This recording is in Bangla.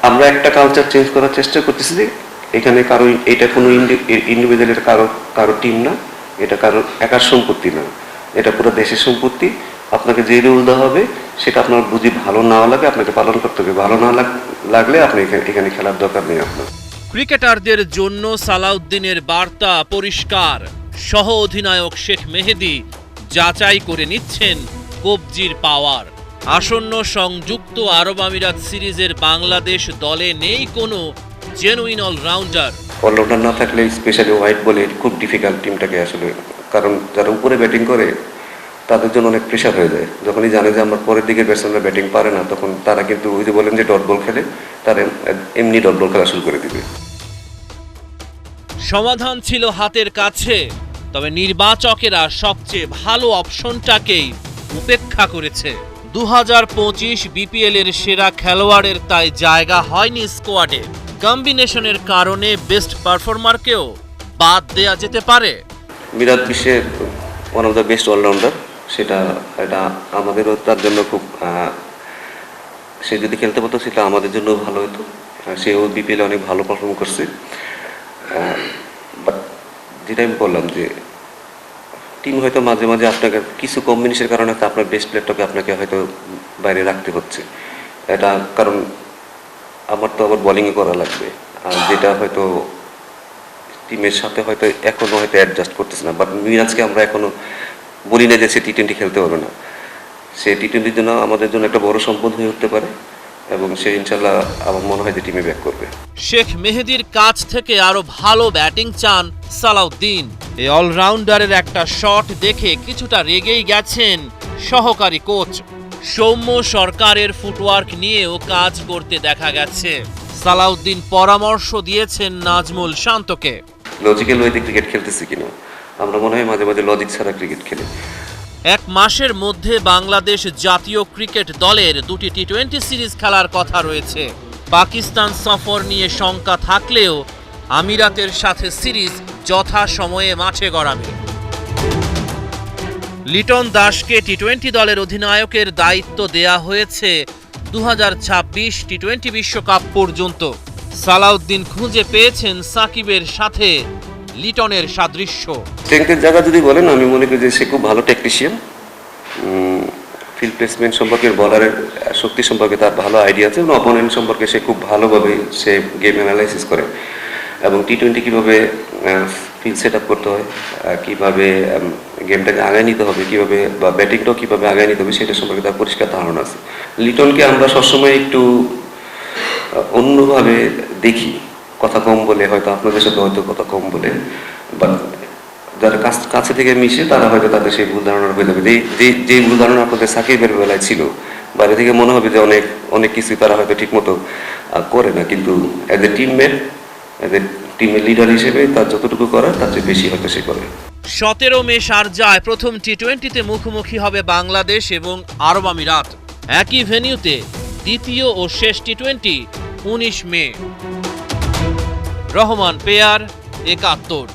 আমরা একটা কালচার চেঞ্জ করার চেষ্টা করতেছি যে এখানে কারো এটা কোনো ইন্ডিভিজুয়ালের কারো টিম না, এটা কারো একার সম্পত্তি না, এটা পুরো দেশের সম্পত্তি। আপনাকে যে রুল দেওয়া হবে সেটা আপনার বুঝি ভালো না লাগে আপনাকে পালন করতে হবে, ভালো না লাগলে আপনি এখানে খেলার দরকার নেই আপনার। ক্রিকেটারদের জন্য সালাউদ্দিনের বার্তা পরিষ্কার। সহ অধিনায়ক শেখ মেহেদী যাচাই করে নিচ্ছেন কবজির পাওয়ার। আসন্ন সংযুক্ত আরব আমিরাত সিরিজের বাংলাদেশ দলে নেই কোনো জেনুইন অলরাউন্ডার। অলরাউন্ডার না থাকলে স্পেশালি হোয়াইট বলে খুব ডিফিকাল্ট টিমটাকে আসলে, কারণ যারা উপরে ব্যাটিং করে তাদের জন্য অনেক প্রেশার হয়ে যায়। যখনই জানে যে আমার পরের দিকে ব্যাটসম্যানরা ব্যাটিং পারে না, তখন তারা কিন্তু ওই যে বলেন যে ডট বল খেলে, তারা এমনি ডট বল খেলা শুরু করে দিবে। সমাধান ছিল হাতের কাছে, তবে নির্বাচকেরা সবচেয়ে ভালো অপশনটাকেই উপেক্ষা করেছে। 2025 বিপিএল এর সেরা খেলোয়াড়ের তাই জায়গা হয়নি স্কোয়াডে। কম্বিনেশনের কারণে বেস্ট পারফর্মারকেও বাদ দেয়া যেতে পারে। মিরাজ বিশ্বের one of the best allrounder, এটা আমাদেরও তার জন্য খুব, সে যদি খেলতে পারতো সেটা আমাদের জন্য ভালো হতো। সেও বিপিএলে অনেক ভালো পারফর্ম করছে। বাট যেটা আমি বললাম যে টিম হয়তো মাঝে মাঝে আপনাকে কিছু কম্বিনেশনের কারণে আপনার বেস্ট প্লেয়ারটাকে আপনাকে হয়তো বাইরে রাখতে হচ্ছে। এটা কারণ আমার তো আবার বোলিংয়ে করা লাগবে, আর যেটা হয়তো টিমের সাথে হয়তো এখনও হয়তো অ্যাডজাস্ট করতেছে না। বাট মিরাজকে আমরা এখনও বলি না যে সে টি-20 খেলতে পারবে না। সে টি-20 জন্য আমাদের জন্য একটা বড় সম্পদ হয়ে উঠতে পারে এবং সে ইনশাল্লাহ আমার মনে হয় যে টিমে ব্যাক করবে। শেখ মেহেদীর কাছ থেকে আরো ভালো ব্যাটিং চান সালাউদ্দিন। এই অলরাউন্ডারের একটা শট দেখে কিছুটা রেগেই গেছেন সহকারী কোচ। সৌম্য সরকারের ফুটওয়ার্ক নিয়েও কাজ করতে দেখা গেছে। সালাউদ্দিন পরামর্শ দিয়েছেন নাজমুল শান্তকে। লজিক্যাল ওয়েতে ক্রিকেট খেলতেছি কিনা, আমরা মনে হয় মাঝে মাঝে লজিক ছাড়া ক্রিকেট খেলি। এক মাসের মধ্যে বাংলাদেশ জাতীয় ক্রিকেট দলের দুটি টি-20 সিরিজ খেলার কথা রয়েছে। পাকিস্তান সফর নিয়ে শঙ্কা থাকলেও আমিরাতের সাথে সিরিজ যথাসময়ে মাঠে গড়াবে। লিটন দাসকে টি-20 দলের অধিনায়কের দায়িত্ব দেয়া হয়েছে 2026 টি-20 বিশ্বকাপ পর্যন্ত। সালাউদ্দিন খুঁজে পেয়েছেন সাকিবের সাথে লিটনের সাদৃশ্য। স্ট্রেংথের জায়গা যদি বলেন, আমি মনে করি যে সে খুব ভালো টেকনিশিয়ান। ফিল্ড প্লেসমেন্ট সম্পর্কে, বলারের শক্তি সম্পর্কে তার ভালো আইডিয়া আছে এবং অপোনেন্ট সম্পর্কে সে খুব ভালোভাবে সে গেম অ্যানালাইসিস করে এবং টি-20 কীভাবে ফিল্ড সেট আপ করতে হয়, কীভাবে গেমটাকে আগায় নিতে হবে, কীভাবে বা ব্যাটিংটাও কীভাবে আগায় নিতে হবে সেটা সম্পর্কে তার পরিষ্কার ধারণা আছে। লিটনকে আমরা সবসময় একটু অন্যভাবে দেখি, কথা কম বলে, হয়তো আপনাদের সাথে হয়তো কথা কম বলে, বাট যারা কাছে থেকে মিশে তারা হয়তো তাদের সেই ভুল ধারণা হয়ে যাবে। যে ভুল ধারণা আপনাদের সাকিবের বেলায় ছিল, বাইরে থেকে মনে হবে যে অনেক কিছুই তারা হয়তো ঠিক মতো করে না, কিন্তু as a teammate, as a টিমের লিডার হিসেবে তার যতটুকু করার তার চেয়ে বেশি হয়তো সে করে। 17 মে শারজায় প্রথম টি-20তে মুখোমুখি হবে বাংলাদেশ এবং আরব আমিরাত। একই ভেন্যুতে দ্বিতীয় ও শেষ টি-20 19 মে। রহমান পেয়ার, 71।